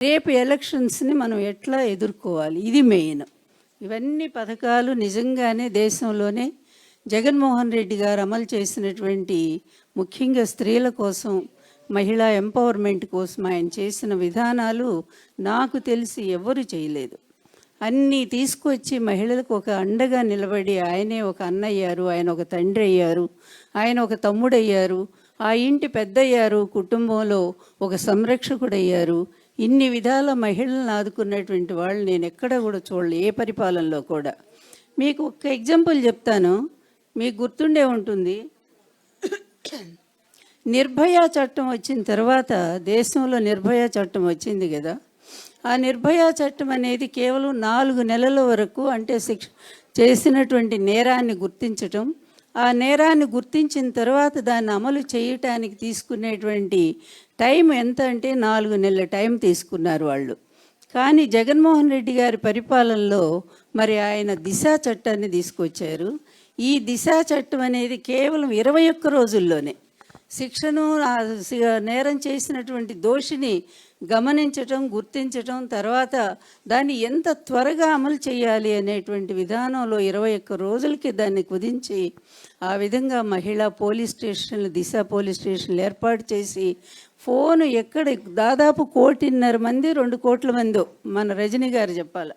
రేపు ఎలక్షన్స్ని మనం ఎట్లా ఎదుర్కోవాలి, ఇది మెయిన్. ఇవన్నీ పథకాలు నిజంగానే దేశంలోనే జగన్మోహన్ రెడ్డి గారు అమలు చేసినటువంటి, ముఖ్యంగా స్త్రీల కోసం, మహిళా ఎంపవర్మెంట్ కోసం ఆయన చేసిన విధానాలు నాకు తెలిసి ఎవరు చేయలేదు. అన్నీ తీసుకొచ్చి మహిళలకు ఒక అండగా నిలబడి ఆయనే ఒక అన్నయ్యారు, ఆయన ఒక తండ్రి అయ్యారు, ఆయన ఒక తమ్ముడయ్యారు, ఆ ఇంటి పెద్దయ్యారు, కుటుంబంలో ఒక సంరక్షకుడయ్యారు. ఇన్ని విధాల మహిళలను ఆదుకున్నటువంటి వాళ్ళు నేను ఎక్కడ కూడా చూడలే, ఏ పరిపాలనలో కూడా. మీకు ఒక ఎగ్జాంపుల్ చెప్తాను, మీకు గుర్తుండే ఉంటుంది. నిర్భయ చట్టం వచ్చిన తర్వాత, దేశంలో నిర్భయ చట్టం వచ్చింది కదా, ఆ నిర్భయ చట్టం అనేది కేవలం 4 నెలల వరకు, అంటే చేసినటువంటి నేరాన్ని గుర్తించటం, ఆ నేరాన్ని గుర్తించిన తర్వాత దాన్ని అమలు చేయటానికి తీసుకునేటువంటి టైం ఎంత అంటే 4 నెలల టైం తీసుకున్నారు వాళ్ళు. కానీ జగన్మోహన్ రెడ్డి గారి పరిపాలనలో మరి ఆయన దిశా చట్టాన్ని తీసుకొచ్చారు. ఈ దిశా చట్టం అనేది కేవలం 21 రోజుల్లోనే శిక్షను, నేరం చేసినటువంటి దోషిని గమనించటం, గుర్తించటం, తర్వాత దాన్ని ఎంత త్వరగా అమలు చేయాలి అనేటువంటి విధానంలో 21 రోజులకి దాన్ని కుదించి, ఆ విధంగా మహిళా పోలీస్ స్టేషన్లు, దిశ పోలీస్ స్టేషన్లు ఏర్పాటు చేసి, ఫోను ఎక్కడ దాదాపు 1.5 కోటి మంది, 2 కోట్ల మందో మన రజనీ గారు చెప్పాలి,